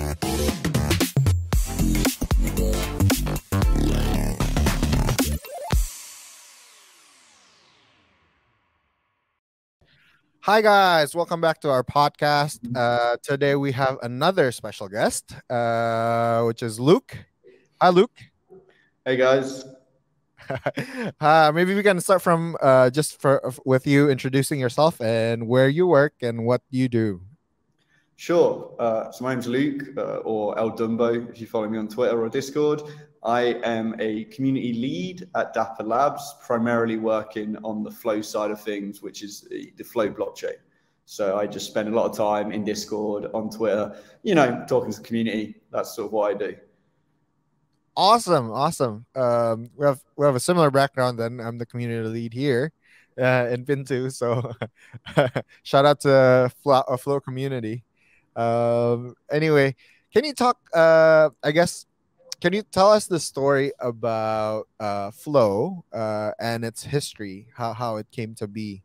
Hi guys, welcome back to our podcast. Today we have another special guest, which is Luke. Hi, Luke. Hey guys. Maybe we can start from with you introducing yourself and where you work and what you do. Sure. So my name's Luke, or El Dumbo, if you follow me on Twitter or Discord. I am a community lead at Dapper Labs, primarily working on the Flow side of things, which is the Flow blockchain. So I just spend a lot of time in Discord, on Twitter, talking to the community. That's sort of what I do. Awesome. We have a similar background. Then I'm the community lead here in Pintu. So shout out to Flow community. Anyway, can you talk? Can you tell us the story about Flow and its history, how it came to be?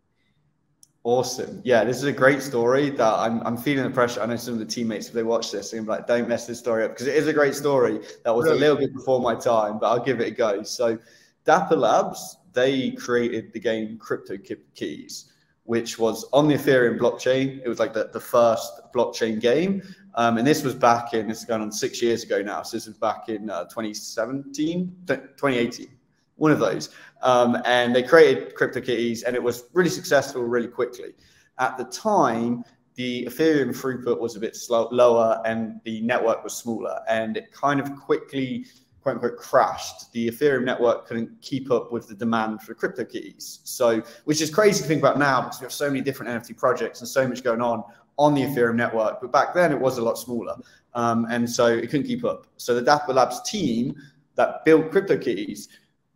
Awesome. Yeah, this is a great story that I'm feeling the pressure. I know some of the teammates, if they watch this, they're like, don't mess this story up, because it is a great story that was a little bit before my time, but I'll give it a go. So Dapper Labs, they created the game CryptoKitties, which was on the Ethereum blockchain. It was like the first blockchain game. And this was this is going on 6 years ago now. So this was back in 2018, one of those. And they created CryptoKitties, and it was really successful really quickly. At the time, the Ethereum throughput was a bit lower and the network was smaller, and it kind of quickly, quote unquote, crashed. The Ethereum network couldn't keep up with the demand for CryptoKitties. So, which is crazy to think about now, because we have so many different NFT projects and so much going on the Ethereum network. But back then it was a lot smaller. And so it couldn't keep up. So the Dapper Labs team that built CryptoKitties,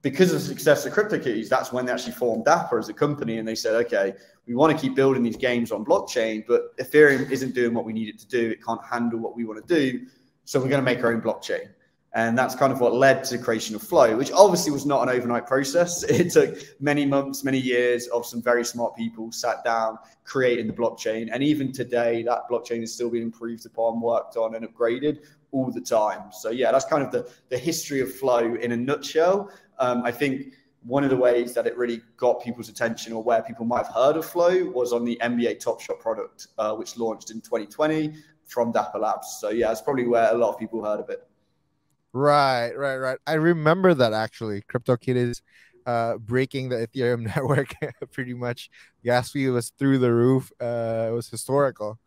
because of the success of CryptoKitties, that's when they actually formed Dapper as a company. And they said, okay, we want to keep building these games on blockchain, but Ethereum isn't doing what we need it to do. It can't handle what we want to do. So we're going to make our own blockchain. And that's kind of what led to the creation of Flow, which obviously was not an overnight process. It took many months, many years of some very smart people sat down, creating the blockchain. And even today, that blockchain is still being improved upon, worked on, and upgraded all the time. So yeah, that's kind of the history of Flow in a nutshell. I think one of the ways that it really got people's attention, or where people might have heard of Flow, was on the NBA Top Shot product, which launched in 2020 from Dapper Labs. So yeah, that's probably where a lot of people heard of it. Right. I remember that actually. CryptoKitties breaking the Ethereum network pretty much. Gas fee was through the roof. It was historical,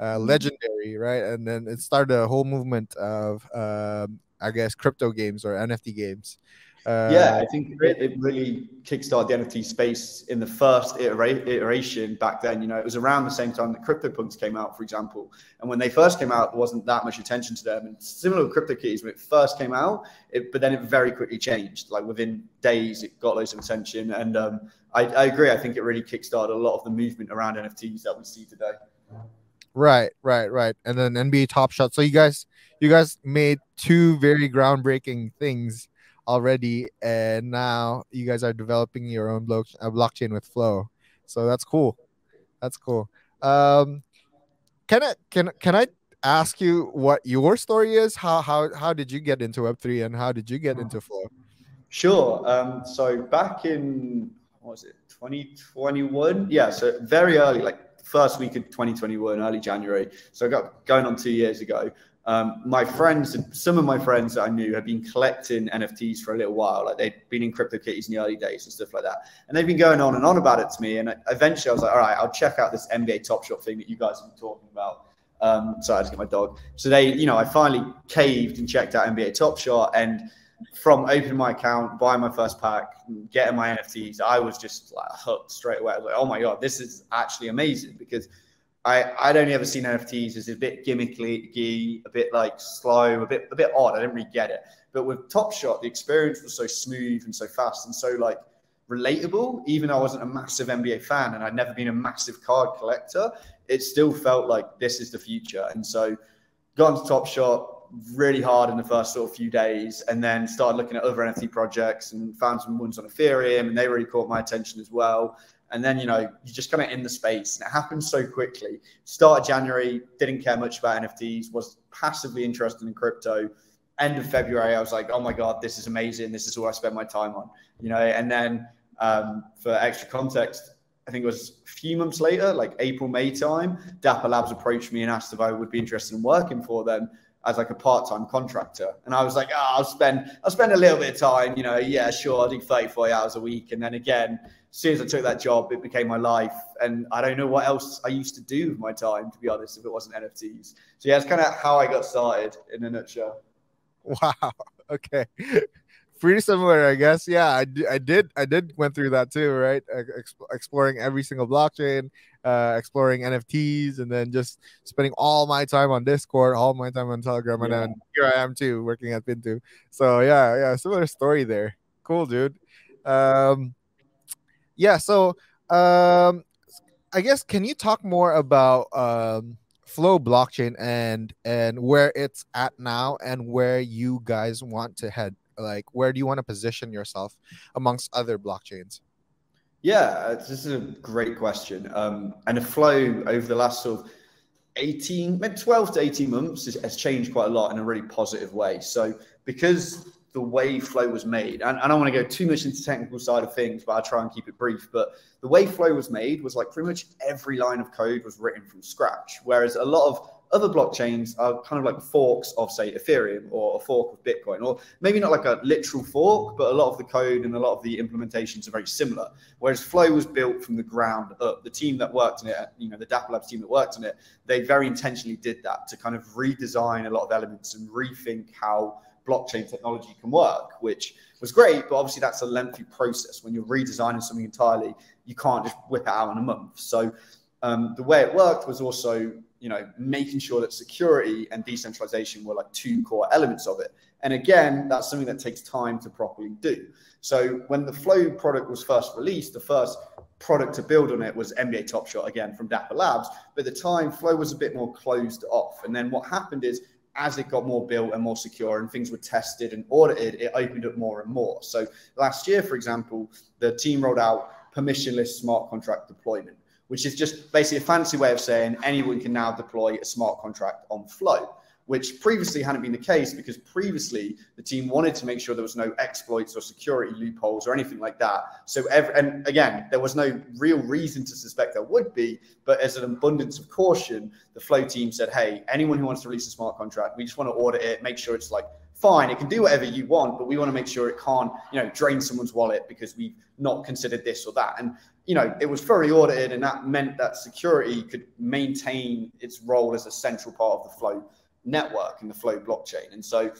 legendary, right? And then it started a whole movement of, I guess, crypto games or NFT games. Yeah, I think it really kickstarted the NFT space in the first iteration back then. It was around the same time that CryptoPunks came out, for example. And when they first came out, there wasn't that much attention to them. And similar with CryptoKitties, when it first came out, but then it very quickly changed. Like within days, it got loads of attention. And I agree. I think it really kickstarted a lot of the movement around NFTs that we see today. Right. And then NBA Top Shot. So you guys made two very groundbreaking things already, and now you guys are developing your own blockchain with Flow. So that's cool. Can I ask you what your story is? How did you get into Web3, and how did you get into Flow? Sure. So back in, what was it, 2021? Yeah, so very early, like first week of 2021, early January. So I got going on 2 years ago. Some of my friends that I knew had been collecting NFTs for a little while. Like they'd been in CryptoKitties in the early days and stuff like that. And they've been going on and on about it to me. And eventually I was like, all right, I'll check out this NBA Top Shot thing that you guys have been talking about. Sorry, I just get my dog. So I finally caved and checked out NBA Top Shot. And from opening my account, buying my first pack, getting my NFTs, I was just like hooked straight away. I was like, oh my God, this is actually amazing, because I'd only ever seen NFTs as a bit gimmicky, a bit like slow, a bit odd. I didn't really get it. But with Top Shot, the experience was so smooth and so fast and so like relatable. Even though I wasn't a massive NBA fan and I'd never been a massive card collector, it still felt like this is the future. And so got into Top Shot, really hard in the first sort of few days, and then started looking at other NFT projects and found some ones on Ethereum, and they really caught my attention as well. And then, you just kind of in the space, and it happened so quickly. Start of January, didn't care much about NFTs, was passively interested in crypto. End of February, I was like, oh my God, this is amazing. This is what I spend my time on, and then for extra context, I think it was a few months later, like April, May time, Dapper Labs approached me and asked if I would be interested in working for them as like a part-time contractor. And I was like, I'll spend a little bit of time, yeah, sure, I'll do 30, 40 hours a week. And then again, as soon as I took that job, it became my life. And I don't know what else I used to do with my time, to be honest, if it wasn't NFTs. So yeah, it's kind of how I got started in a nutshell. Wow. Okay. Pretty similar, I guess. Yeah, I did went through that too, right? Exploring every single blockchain, exploring NFTs, and then just spending all my time on Discord, all my time on Telegram, and then here I am too, working at Pintu. So yeah, similar story there. Cool, dude. Yeah, so I guess, can you talk more about Flow blockchain and where it's at now and where you guys want to head? Like, where do you want to position yourself amongst other blockchains? Yeah, this is a great question. And the flow over the last sort of 12 to 18 months has changed quite a lot in a really positive way. So because the way flow was made, and I don't want to go too much into the technical side of things, but I'll try and keep it brief. But the way flow was made was like pretty much every line of code was written from scratch. Whereas a lot of other blockchains are kind of like forks of, say, Ethereum, or a fork of Bitcoin, or maybe not like a literal fork, but a lot of the code and a lot of the implementations are very similar. Whereas Flow was built from the ground up. The team that worked in it, the Dapper Labs team that worked in it, they very intentionally did that to kind of redesign a lot of elements and rethink how blockchain technology can work, which was great, but obviously that's a lengthy process. When you're redesigning something entirely, you can't just whip it out in a month. So the way it worked was also making sure that security and decentralization were like two core elements of it. And again, that's something that takes time to properly do. So when the Flow product was first released, the first product to build on it was NBA Top Shot, again, from Dapper Labs. But at the time, Flow was a bit more closed off. And then what happened is, as it got more built and more secure and things were tested and audited, it opened up more and more. So last year, for example, the team rolled out permissionless smart contract deployment, which is just basically a fancy way of saying anyone can now deploy a smart contract on Flow, which previously hadn't been the case, because previously the team wanted to make sure there was no exploits or security loopholes or anything like that. So, and again, there was no real reason to suspect there would be, but as an abundance of caution, the Flow team said, hey, anyone who wants to release a smart contract, we just want to audit it, make sure it's like, fine, it can do whatever you want, but we want to make sure it can't, drain someone's wallet because we've not considered this or that. And it was thoroughly audited, and that meant that security could maintain its role as a central part of the Flow network and the Flow blockchain. And so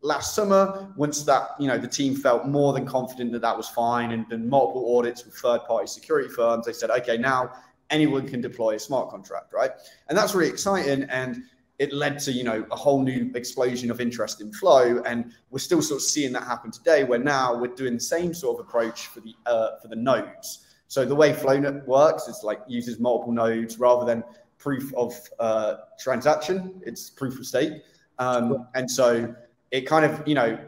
last summer, once that, the team felt more than confident that that was fine, and multiple audits with third-party security firms, they said, okay, now anyone can deploy a smart contract, right? And that's really exciting. And it led to, a whole new explosion of interest in Flow. And we're still sort of seeing that happen today, where now we're doing the same sort of approach for the nodes. So the way Flow works is like uses multiple nodes rather than proof of transaction. It's proof of stake. And so it kind of,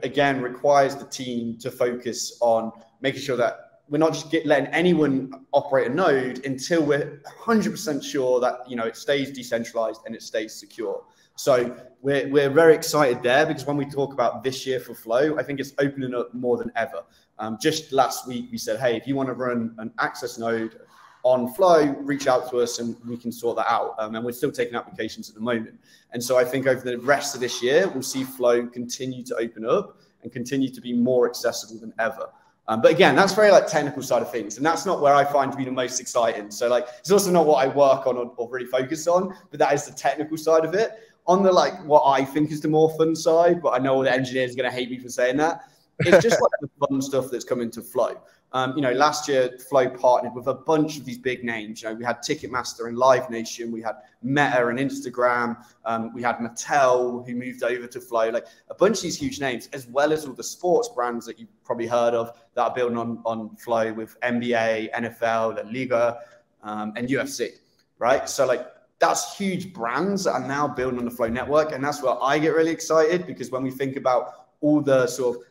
again, requires the team to focus on making sure that we're not just letting anyone operate a node until we're 100% sure that, it stays decentralized and it stays secure. So we're very excited there, because when we talk about this year for Flow, I think it's opening up more than ever. Just last week, we said, hey, if you want to run an access node on Flow, reach out to us and we can sort that out. And we're still taking applications at the moment. And so I think over the rest of this year, we'll see Flow continue to open up and continue to be more accessible than ever. But again, that's very like technical side of things. And that's not where I find to be the most exciting. So like, it's also not what I work on or really focus on, but that is the technical side of it. On the like, what I think is the more fun side, but I know all the engineers are going to hate me for saying that. It's just like the fun stuff that's coming to Flow. Last year, Flow partnered with a bunch of these big names. We had Ticketmaster and Live Nation. We had Meta and Instagram. We had Mattel, who moved over to Flow. Like a bunch of these huge names, as well as all the sports brands that you've probably heard of that are building on Flow, with NBA, NFL, La Liga, and UFC, right? So like that's huge brands that are now building on the Flow network. And that's where I get really excited, because when we think about all the sort of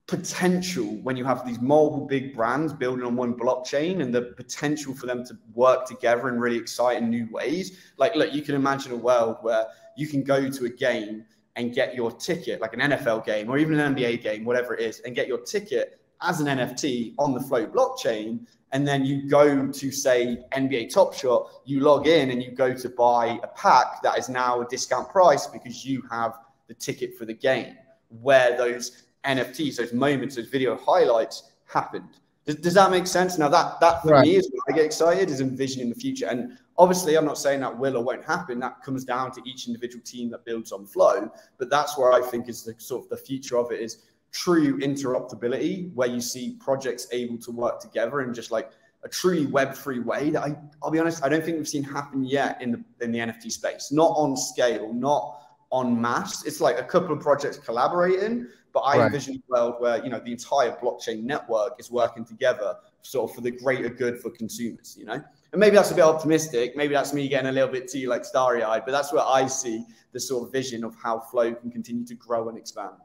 potential when you have these multiple big brands building on one blockchain, and the potential for them to work together in really exciting new ways. Like, look, you can imagine a world where you can go to a game and get your ticket, like an NFL game or even an NBA game, whatever it is, and get your ticket as an NFT on the Flow blockchain. And then you go to, say, NBA Top Shot, you log in and you go to buy a pack that is now a discount price because you have the ticket for the game, where those NFTs, those moments, those video highlights happened. Does that make sense? Now that for me is what I get excited, is envisioning the future. And obviously I'm not saying that will or won't happen. That comes down to each individual team that builds on Flow. But that's where I think is the sort of the future of it, is true interoperability, where you see projects able to work together in just like a truly Web3 way that I'll be honest, I don't think we've seen happen yet in the NFT space. Not on scale, not en masse. It's like a couple of projects collaborating, but I envision a world where, you know, the entire blockchain network is working together sort of for the greater good for consumers, you know? And maybe that's a bit optimistic. Maybe that's me getting a little bit too like starry-eyed, but that's where I see the sort of vision of how Flow can continue to grow and expand.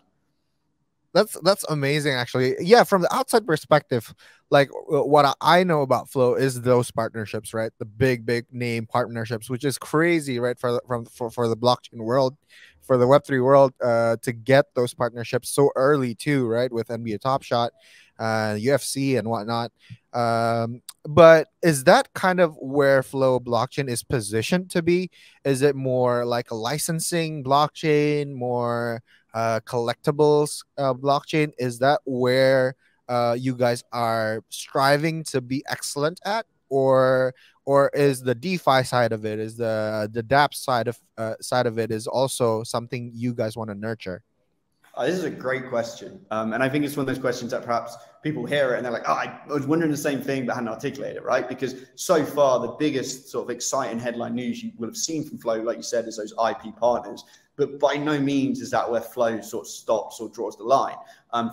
That's amazing, actually. Yeah, from the outside perspective, like what I know about Flow is those partnerships, right? The big name partnerships, which is crazy, right? For the blockchain world, for the Web3 world, to get those partnerships so early too, right? With NBA Top Shot, UFC and whatnot. But is that kind of where Flow blockchain is positioned to be? Is it more like a licensing blockchain, more collectibles blockchain? Is that where you guys are striving to be excellent at, or is the DeFi side of it, is the DApp side of it is also something you guys want to nurture? This is a great question. And I think it's one of those questions that perhaps people hear it and they're like, oh, I was wondering the same thing, but hadn't articulated it, right? Because so far, the biggest sort of exciting headline news you will have seen from Flow, like you said, is those IP partners. But by no means is that where Flow sort of stops or draws the line.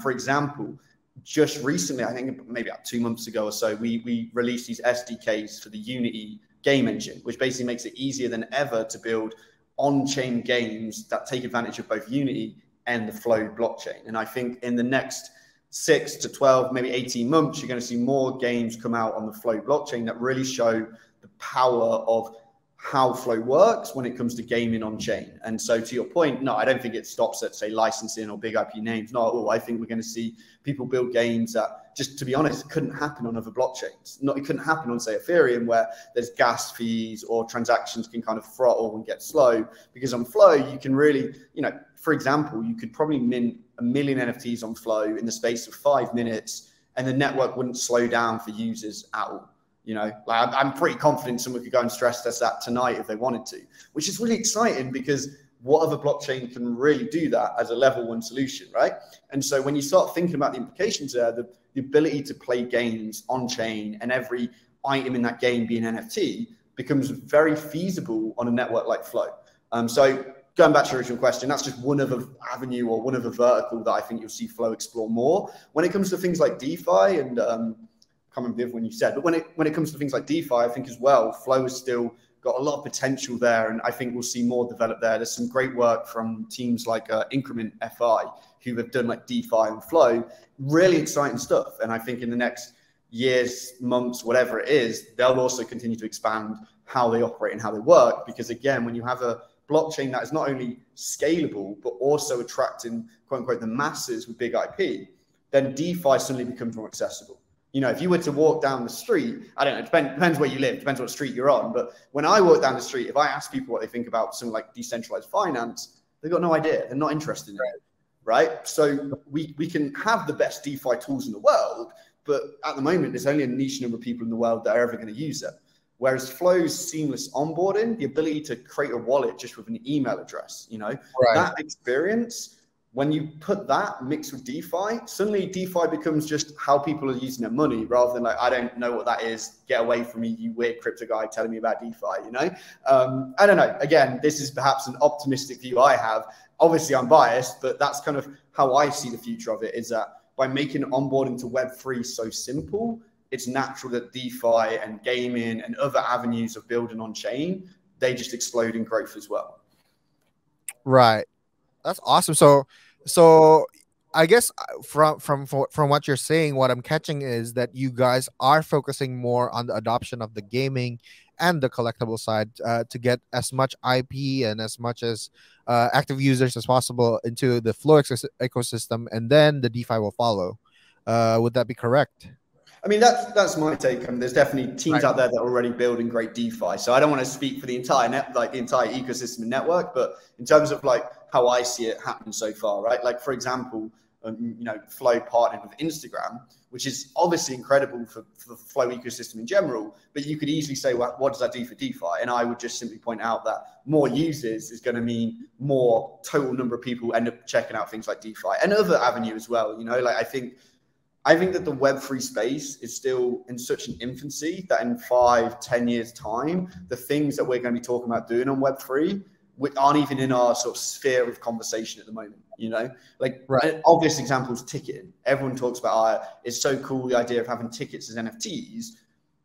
For example, just recently, I think maybe about 2 months ago or so, we released these SDKs for the Unity game engine, which basically makes it easier than ever to build on-chain games that take advantage of both Unity and the Flow blockchain. And I think in the next 6 to 12, maybe 18 months, you're going to see more games come out on the Flow blockchain that really show the power of how Flow works when it comes to gaming on chain. And so to your point, no, I don't think it stops at, say, licensing or big IP names. Not at all. I think we're going to see people build games that, just to be honest, couldn't happen on other blockchains. It couldn't happen on, say, Ethereum, where there's gas fees or transactions can kind of throttle and get slow. Because on Flow, you can really, you know, for example, you could probably mint 1 million NFTs on Flow in the space of 5 minutes, and the network wouldn't slow down for users at all. You know, like I'm pretty confident someone could go and stress test that tonight if they wanted to, which is really exciting, because what other blockchain can really do that as a level 1 solution, right? And so when you start thinking about the implications there, the ability to play games on chain and every item in that game being NFT becomes very feasible on a network like Flow. So going back to your original question, that's just one other avenue or one other vertical that I think you'll see Flow explore more. When it comes to things like DeFi and can't remember the other one you said, but when it comes to things like DeFi, I think as well, Flow has still got a lot of potential there, and I think we'll see more develop there. There's some great work from teams like Increment FI, who have done like DeFi and Flow, really exciting stuff. And I think in the next years, months, whatever it is, they'll also continue to expand how they operate and how they work. Because again, when you have a blockchain that is not only scalable, but also attracting, quote unquote, the masses with big IP, then DeFi suddenly becomes more accessible. You know, if you were to walk down the street, I don't know, depends where you live, depends what street you're on. But when I walk down the street, if I ask people what they think about something like decentralized finance, they've got no idea. They're not interested in it, right? So we can have the best DeFi tools in the world, but at the moment, there's only a niche number of people in the world that are ever going to use it. Whereas Flow's seamless onboarding, the ability to create a wallet just with an email address, you know, that experience, when you put that mixed with DeFi, suddenly DeFi becomes just how people are using their money, rather than like, I don't know what that is. Get away from me, you weird crypto guy telling me about DeFi, you know? I don't know. Again, this is perhaps an optimistic view I have. Obviously, I'm biased, but that's kind of how I see the future of it, is that by making onboarding to Web3 so simple, it's natural that DeFi and gaming and other avenues of building on chain they just explode in growth as well. Right. That's awesome. So I guess from what you're saying, what I'm catching is that you guys are focusing more on the adoption of the gaming and the collectible side to get as much IP and as much as active users as possible into the Flow ecosystem, and then the DeFi will follow. Would that be correct? I mean, that's my take. I mean, there's definitely teams Right. out there that are already building great DeFi. So I don't want to speak for the entire the entire ecosystem and network, but in terms of like how I see it happen so far, right? Like for example, Flow partnered with Instagram, which is obviously incredible for the Flow ecosystem in general. But you could easily say, well, what does that do for DeFi? And I would just simply point out that more users is going to mean more total number of people end up checking out things like DeFi and other avenue as well. Like I think that the Web3 space is still in such an infancy that in 5-10 years time, the things that we're going to be talking about doing on Web3 aren't even in our sort of sphere of conversation at the moment. Like Right. an obvious example is ticketing. Everyone talks about it's so cool, the idea of having tickets as NFTs,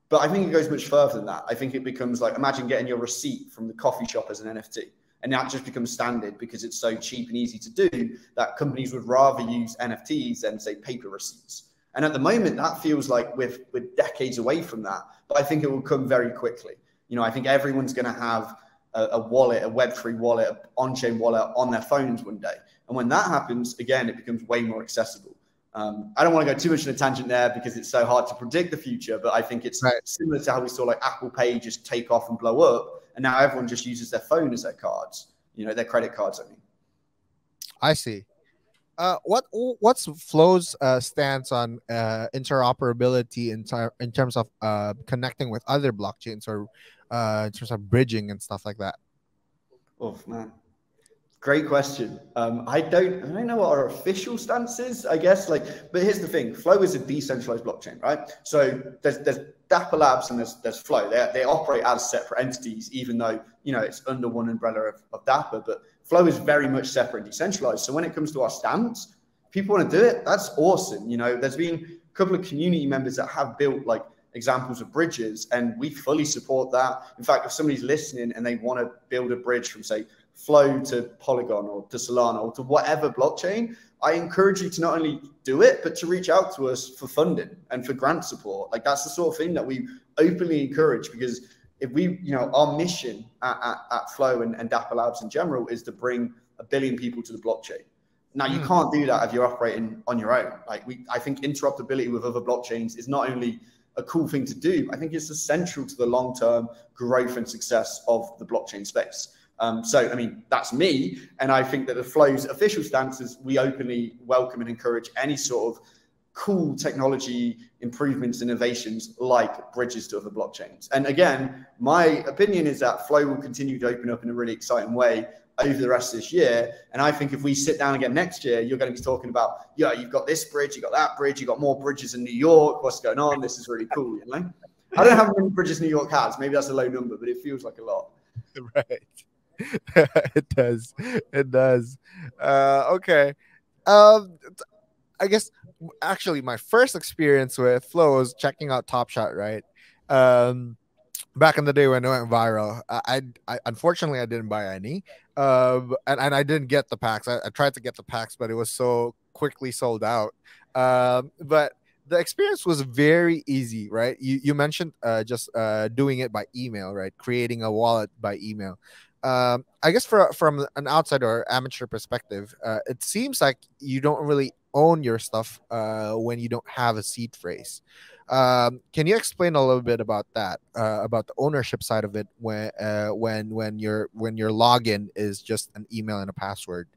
but I think it goes much further than that. I think it becomes like, imagine getting your receipt from the coffee shop as an NFT. And that just becomes standard because it's so cheap and easy to do that companies would rather use NFTs than, say, paper receipts. And at the moment, that feels like we're decades away from that. But I think it will come very quickly. I think everyone's going to have a wallet, a Web3 wallet, an on-chain wallet on their phones one day. And when that happens, again, it becomes way more accessible. I don't want to go too much on a tangent there because it's so hard to predict the future, but I think it's similar to how we saw like Apple Pay just take off and blow up. And now everyone just uses their phone as their cards, their credit cards, I mean. I see. What's Flow's stance on interoperability in terms of connecting with other blockchains, or in terms of bridging and stuff like that? Oh man, great question. I don't know what our official stance is, I guess. But here's the thing: Flow is a decentralized blockchain, right? So there's Dapper Labs and there's Flow. They operate as separate entities, even though it's under one umbrella of Dapper. But Flow is very much separate and decentralized. So when it comes to our stance, people want to do it. That's awesome. There's been a couple of community members that have built like examples of bridges, and we fully support that. In fact, if somebody's listening and they want to build a bridge from, say, Flow to Polygon or to Solana or to whatever blockchain, I encourage you to not only do it, but to reach out to us for funding and for grant support. Like that's the sort of thing that we openly encourage, because if we, our mission at Flow and Dapper Labs in general is to bring 1 billion people to the blockchain. Now, you can't do that if you're operating on your own. I think interoperability with other blockchains is not only a cool thing to do, I think it's essential to the long-term growth and success of the blockchain space. So, I mean, that's me. And I think that the Flow's official stance is we openly welcome and encourage any sort of cool technology improvements, innovations like bridges to other blockchains. And again, my opinion is that Flow will continue to open up in a really exciting way over the rest of this year. And I think if we sit down again next year, you're going to be talking about, you've got this bridge, you've got that bridge, you've got more bridges in New York. What's going on? This is really cool, I don't know how many bridges New York has. Maybe that's a low number, but it feels like a lot. Right. It does. It does. Okay. I guess actually my first experience with Flow was checking out Top Shot, right? Back in the day when it went viral. I unfortunately I didn't buy any. And I didn't get the packs. I tried to get the packs, but it was so quickly sold out. But the experience was very easy, right? You mentioned just doing it by email, right? Creating a wallet by email. I guess from an outsider or amateur perspective, it seems like you don't really own your stuff when you don't have a seed phrase. Can you explain a little bit about that, about the ownership side of it, when your login is just an email and a password?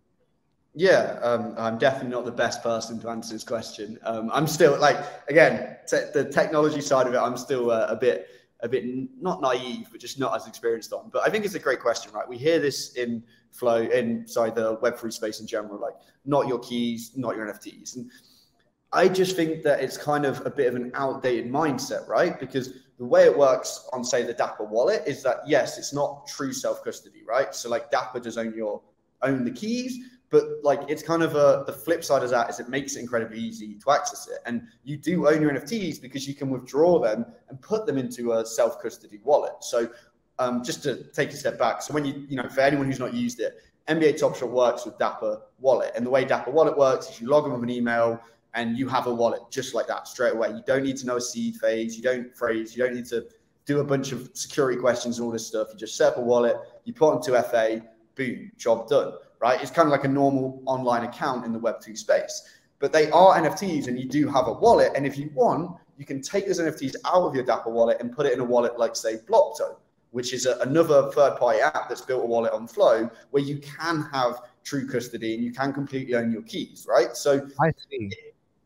Yeah, I'm definitely not the best person to answer this question. I'm still again, the technology side of it, I'm still a bit not naive, but just not as experienced on. But I think it's a great question, right? We hear this in Flow, the Web3 space in general, like not your keys, not your NFTs. And I just think that it's kind of a bit of an outdated mindset, right? Because the way it works on, say, the Dapper wallet is that, yes, it's not true self-custody, right? So like Dapper does own the keys, but like it's kind of the flip side of that is it makes it incredibly easy to access it. And you do own your NFTs because you can withdraw them and put them into a self-custody wallet. So just to take a step back. So when for anyone who's not used it, NBA Top Shot works with Dapper Wallet. And the way Dapper Wallet works is you log in with an email and you have a wallet just like that straight away. You don't need to know a seed phase. You don't need to do a bunch of security questions and all this stuff. You just set up a wallet, you put onto FA, boom, job done, right? It's kind of like a normal online account in the Web2 space. But they are NFTs and you do have a wallet. And if you want, you can take those NFTs out of your Dapper wallet and put it in a wallet like, say, Blockto, which is another third-party app that's built a wallet on Flow where you can have true custody and you can completely own your keys, right? So I see.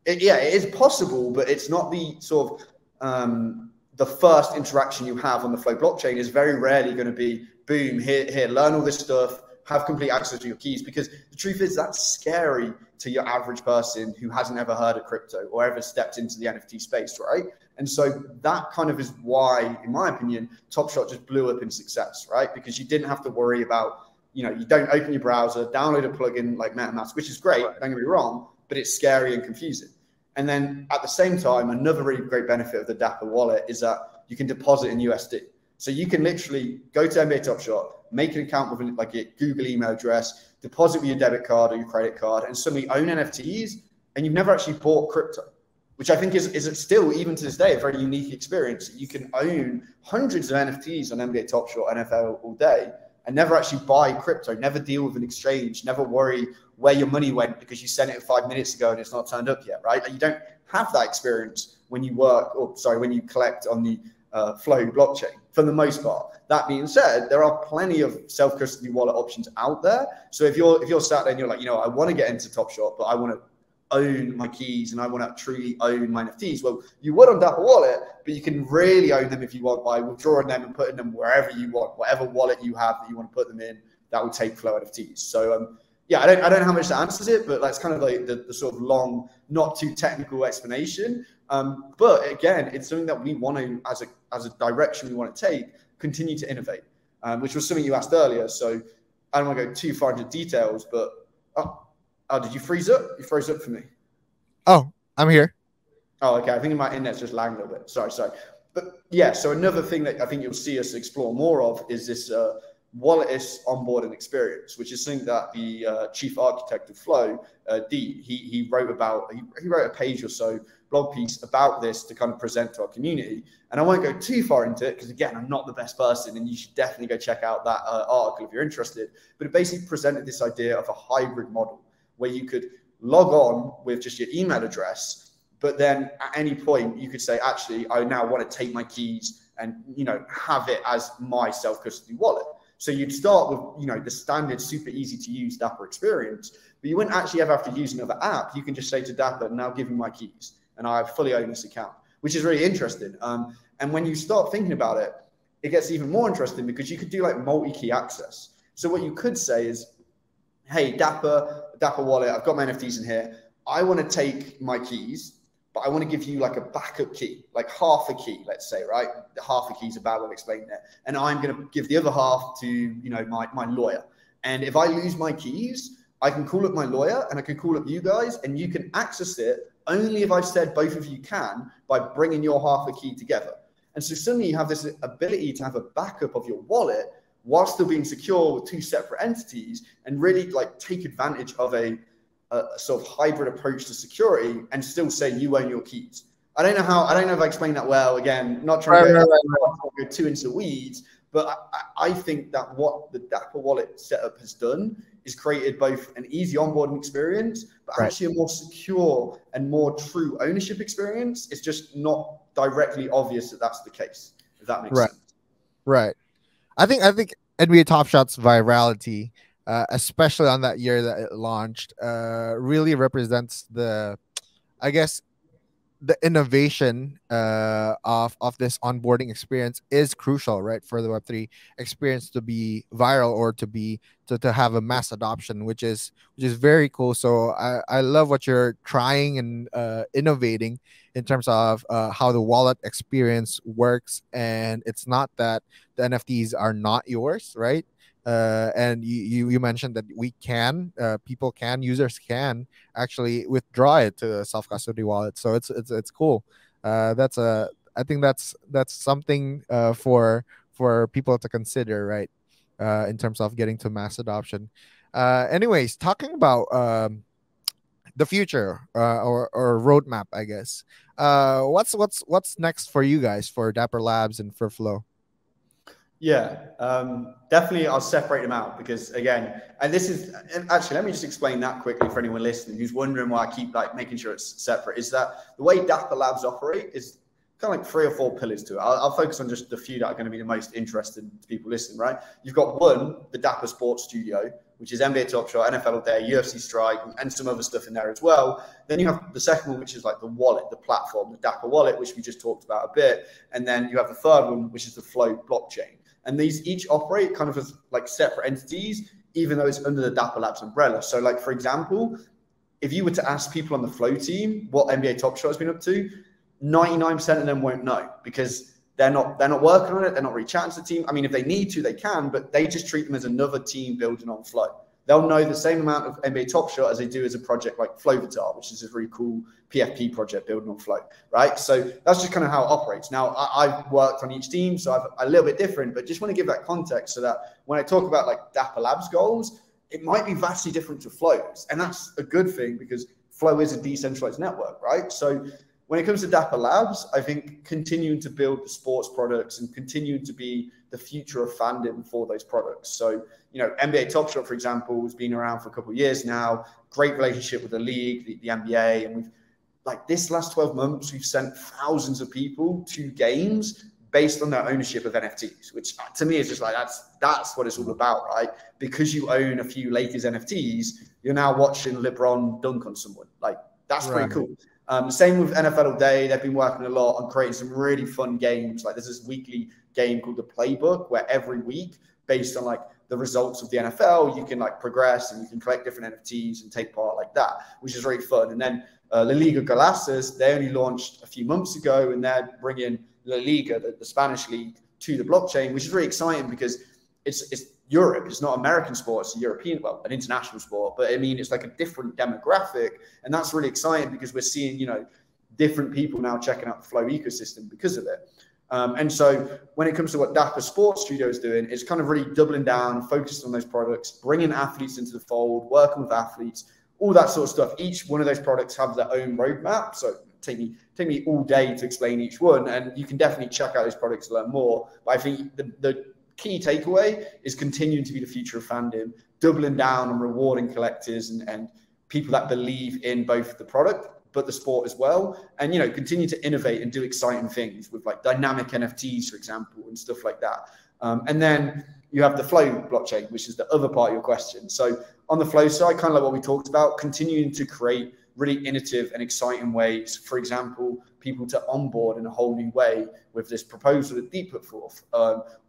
It is possible, but it's not the sort of the first interaction you have on the Flow blockchain is very rarely going to be, boom, here, learn all this stuff, have complete access to your keys, because the truth is that's scary to your average person who hasn't ever heard of crypto or ever stepped into the NFT space, right? And so that kind of is why, in my opinion, Top Shot just blew up in success, right? Because you didn't have to worry about, you don't open your browser, download a plugin like MetaMask, which is great, don't get me wrong, but it's scary and confusing. And then at the same time, another really great benefit of the Dapper wallet is that you can deposit in USD. So you can literally go to NBA Top Shot, make an account with like a Google email address, deposit with your debit card or your credit card, and suddenly own NFTs, and you've never actually bought crypto, which I think is still, even to this day, a very unique experience. You can own hundreds of NFTs on NBA Top Shot, NFL all day, and never actually buy crypto, never deal with an exchange, never worry where your money went because you sent it 5 minutes ago and it's not turned up yet, right? Like you don't have that experience when you when you collect on the Flow blockchain for the most part. That being said, there are plenty of self-custody wallet options out there. So if you're sat there and you're like, I want to get into Top Shot, but I want to own my keys and I want to truly own my NFTs. Well, you would on Dapper Wallet, but you can really own them if you want by withdrawing them and putting them wherever you want, whatever wallet you have that you want to put them in, that will take Flow NFTs. So I don't know how much that answers it, but that's kind of like the sort of long, not too technical explanation. But again, it's something that we want to, as a direction we want to take, continue to innovate, which was something you asked earlier. So I don't want to go too far into details, but did you freeze up? You froze up for me. Oh, I'm here. Oh, okay. I think my internet's just lagging a little bit. Sorry. But yeah, so another thing that I think you'll see us explore more of is this walletless onboarding experience, which is something that the chief architect of Flow, D, he wrote a page or so blog piece about this to kind of present to our community. And I won't go too far into it because, again, I'm not the best person and you should definitely go check out that article if you're interested. But it basically presented this idea of a hybrid model where you could log on with just your email address, but then at any point you could say, actually, I now want to take my keys and, have it as my self-custody wallet. So you'd start with, the standard, super easy to use Dapper experience, but you wouldn't actually ever have to use another app. You can just say to Dapper, now give me my keys and I fully own this account, which is really interesting. And when you start thinking about it, it gets even more interesting because you could do like multi-key access. So what you could say is, hey, Dapper wallet, I've got my NFTs in here. I want to take my keys, but I want to give you like a backup key, like half a key, let's say, right? Half a key is a bad way of explaining it. And I'm going to give the other half to, my lawyer. And if I lose my keys, I can call up my lawyer and I can call up you guys and you can access it only if I've said both of you can by bringing your half a key together. And so suddenly you have this ability to have a backup of your wallet while still being secure with two separate entities and really like take advantage of a sort of hybrid approach to security and still say you own your keys. I don't know if I explained that well. Again, not trying to go too into the weeds, but I think that what the Dapper wallet setup has done is created both an easy onboarding experience, but actually a more secure and more true ownership experience. It's just not directly obvious that that's the case, if that makes sense. Right. I think NBA Top Shot's virality, especially on that year that it launched, really represents the innovation of this onboarding experience is crucial, right, for the Web3 experience to be viral or to have a mass adoption, which is very cool. So I love what you're trying and innovating in terms of how the wallet experience works, and it's not that the NFTs are not yours, right? And you mentioned that users can actually withdraw it to a self-custody wallet. So it's cool. I think that's something for for people to consider, right? In terms of getting to mass adoption. Anyways, talking about the future, or roadmap, I guess. What's next for you guys, for Dapper Labs and for Flow? Yeah, definitely. I'll separate them out because again, and this is actually, let me just explain that quickly for anyone listening who's wondering why I keep like making sure it's separate. Is that the way Dapper Labs operate is kind of like 3 or 4 pillars to it. I'll focus on just the few that are going to be the most interested to people listening. Right? You've got one, the Dapper Sports Studio, which is NBA Top Shot, NFL All Day, UFC Strike, and some other stuff in there as well. Then you have the second one, which is like the wallet, the platform, the Dapper Wallet, which we just talked about a bit. And then you have the third one, which is the Flow blockchain. And these each operate kind of as like separate entities, even though it's under the Dapper Labs umbrella. So like, for example, if you were to ask people on the Flow team what NBA Top Shot has been up to, 99% of them won't know because they're not working on it. They're not really chatting to the team. I mean, if they need to, they can, but they just treat them as another team building on Flow. They'll know the same amount of NBA Top Shot as they do as a project like Flowvitar, which is a really cool PFP project building on Flow, right? So that's just kind of how it operates. Now, I've worked on each team, so I'm a little bit different, but just want to give that context so that when I talk about like Dapper Labs goals, it might be vastly different to Flow's. And that's a good thing because Flow is a decentralized network, right? So when it comes to Dapper Labs, I think continuing to build the sports products and continuing to be the future of fandom for those products. So, you know, NBA Top Shot, for example, has been around for a couple of years now. Great relationship with the league, the NBA, and we've like this last 12 months, we've sent thousands of people to games based on their ownership of NFTs, which to me is just like that's what it's all about, right? Because you own a few Lakers NFTs, you're now watching LeBron dunk on someone. Like that's pretty cool. Same with NFL All Day. They've been working a lot on creating some really fun games. Like there's this weekly game called the Playbook where every week, based on like the results of the NFL, you can like progress and you can collect different NFTs and take part like that, which is really fun. And then La Liga Galasas, they only launched a few months ago and they're bringing La Liga, the Spanish league, to the blockchain, which is really exciting because it's Europe. It's not American sport. It's a European, well, an international sport. But I mean, it's like a different demographic. And that's really exciting because we're seeing, you know, different people now checking out the Flow ecosystem because of it. And so when it comes to what Dapper Sports Studio is doing, it's kind of really doubling down, focused on those products, bringing athletes into the fold, working with athletes, all that sort of stuff. Each one of those products have their own roadmap. So take me all day to explain each one. And you can definitely check out those products to learn more. But I think the key takeaway is continuing to be the future of fandom, doubling down on rewarding collectors and people that believe in both the product but the sport as well, and you know, continue to innovate and do exciting things with like dynamic NFTs, for example, and stuff like that. And then you have the Flow blockchain, which is the other part of your question. So on the Flow side, kind of like what we talked about, continuing to create really innovative and exciting ways, for example, people to onboard in a whole new way with this proposal that Deep put forth,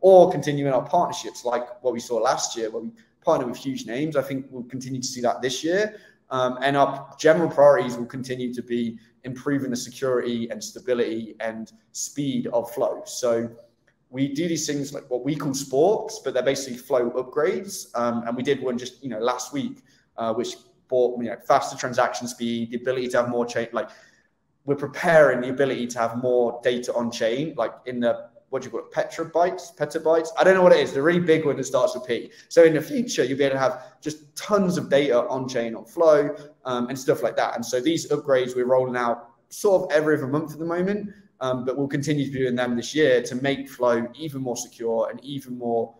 or continuing our partnerships like what we saw last year where we partner with huge names. I think we'll continue to see that this year. And our general priorities will continue to be improving the security and stability and speed of Flow. So we do these things like what we call sporks, but they're basically Flow upgrades. And we did one just, you know, last week, which brought, you know, faster transaction speed, the ability to have more chain. Like we're preparing the ability to have more data on chain, like in the, what do you call it, petabytes? I don't know what it is. The really big one that starts with P. So in the future, you'll be able to have just tons of data on chain, on Flow, and stuff like that. And so these upgrades we're rolling out sort of every other month at the moment, but we'll continue to be doing them this year to make Flow even more secure and even more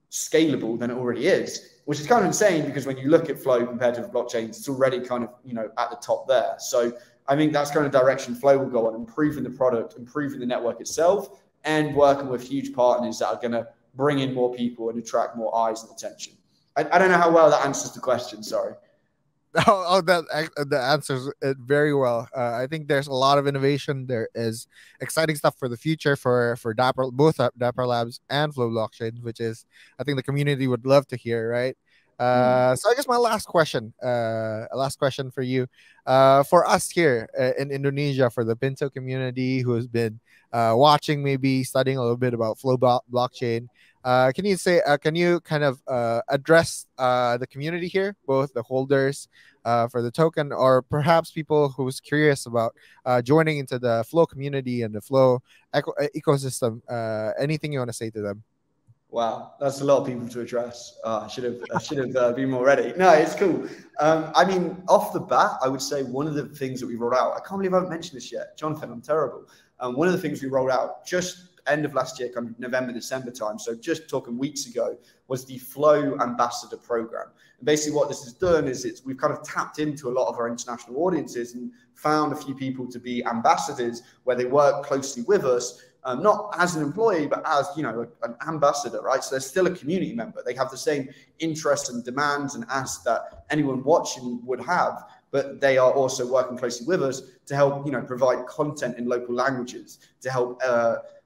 scalable than it already is, which is kind of insane because when you look at Flow compared to the blockchains, it's already kind of, you know, at the top there. So I think that's kind of direction Flow will go on, improving the product, improving the network itself, and working with huge partners that are going to bring in more people and attract more eyes and attention. I don't know how well that answers the question. Sorry. That answers it very well. I think there's a lot of innovation. There is exciting stuff for the future for Dapper, both Dapper Labs and Flow Blockchain, which is I think the community would love to hear, right? So I guess my last question, for you, for us here in Indonesia, for the Pinto community who has been watching, maybe studying a little bit about Flow blockchain. Can you kind of address the community here, both the holders for the token, or perhaps people who's curious about joining into the Flow community and the Flow ecosystem? Anything you want to say to them? Wow, that's a lot of people to address. I should have been more ready. No, it's cool. I mean, off the bat, I would say one of the things that we rolled out. I can't believe I haven't mentioned this yet, Jonathan. I'm terrible. One of the things we rolled out just end of last year, kind of November, December time. So just talking weeks ago, was the Flow Ambassador Program. And basically, what this has done is we've kind of tapped into a lot of our international audiences and found a few people to be ambassadors where they work closely with us. Not as an employee, but as, you know, an ambassador, right? So they're still a community member. They have the same interests and demands and asks that anyone watching would have, but they are also working closely with us to help, you know, provide content in local languages, to help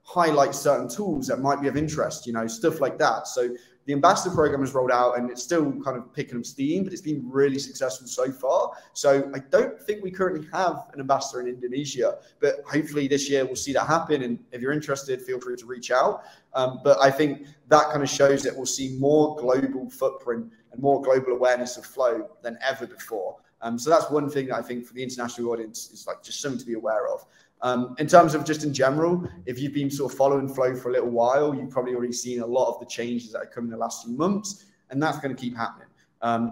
highlight certain tools that might be of interest, you know, stuff like that. So the ambassador program has rolled out and it's still kind of picking up steam, but it's been really successful so far. So I don't think we currently have an ambassador in Indonesia, but hopefully this year we'll see that happen. And if you're interested, feel free to reach out. But I think that kind of shows that we'll see more global footprint and more global awareness of Flow than ever before. So that's one thing that I think for the international audience is like just something to be aware of. In terms of just in general, if you've been sort of following Flow for a little while, you've probably already seen a lot of the changes that have come in the last few months, and that's going to keep happening.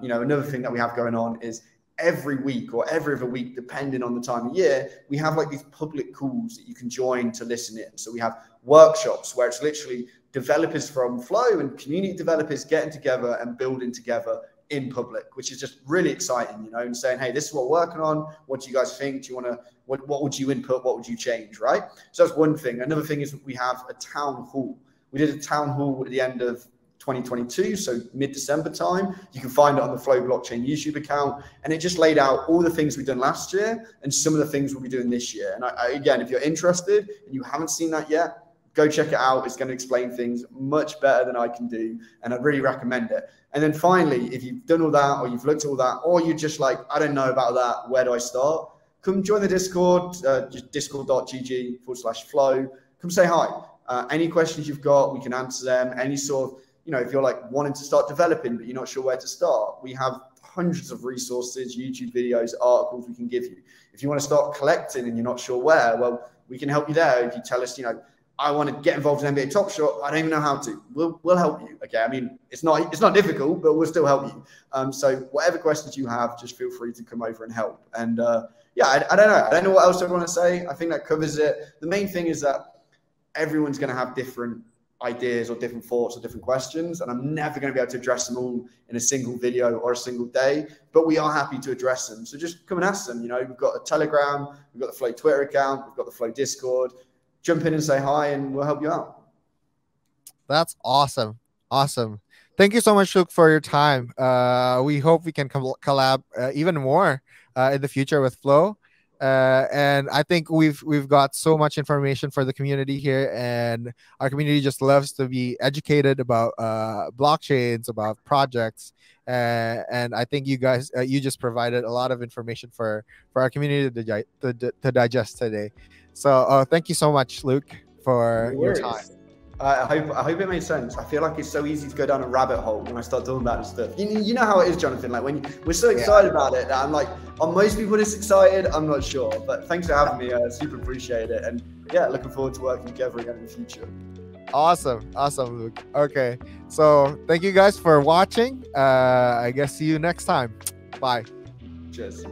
You know, another thing that we have going on is every week or every other week, depending on the time of year, we have like these public calls that you can join to listen in. So we have workshops where it's literally developers from Flow and community developers getting together and building together in public, which is just really exciting, you know, and saying, hey, this is what we're working on. What do you guys think? Do you want to, what would you input? What would you change? Right. So that's one thing. Another thing is we have a town hall. We did a town hall at the end of 2022. So mid-December time, you can find it on the Flow Blockchain YouTube account. And it just laid out all the things we've done last year and some of the things we'll be doing this year. And again, if you're interested and you haven't seen that yet, go check it out. It's going to explain things much better than I can do. And I'd really recommend it. And then finally, if you've done all that or you've looked at all that, or you're just like, I don't know about that, where do I start? Come join the Discord, just discord.gg/flow. Come say hi. Any questions you've got, we can answer them. Any sort of, you know, if you're like wanting to start developing, but you're not sure where to start, we have hundreds of resources, YouTube videos, articles we can give you. If you want to start collecting and you're not sure where, well, we can help you there. If you tell us, you know, I want to get involved in NBA Top Shot, I don't even know how to. We'll help you. Okay, I mean, it's not difficult, but we'll still help you. So whatever questions you have, just feel free to come over and help. And yeah, I don't know. I don't know what else I want to say. I think that covers it. The main thing is that everyone's going to have different ideas or different thoughts or different questions, and I'm never going to be able to address them all in a single video or a single day, but we are happy to address them. So just come and ask them. You know, we've got a Telegram, we've got the Flow Twitter account, we've got the Flow Discord. Jump in and say hi and we'll help you out. That's awesome. Awesome. Thank you so much, Luke, for your time. We hope we can collab even more in the future with Flow. And I think we've got so much information for the community here, and our community just loves to be educated about blockchains, about projects. And I think you guys, you just provided a lot of information for our community to digest today. So thank you so much, Luke, for your time. I hope it made sense. I feel like it's so easy to go down a rabbit hole when I start talking about this stuff. You know how it is, Jonathan. Like when we're so excited about it that I'm like, are most people this excited? I'm not sure. But thanks for having me. I super appreciate it. And yeah, looking forward to working together again in the future. Awesome, Luke. Okay, so thank you guys for watching. I guess see you next time. Bye. Cheers.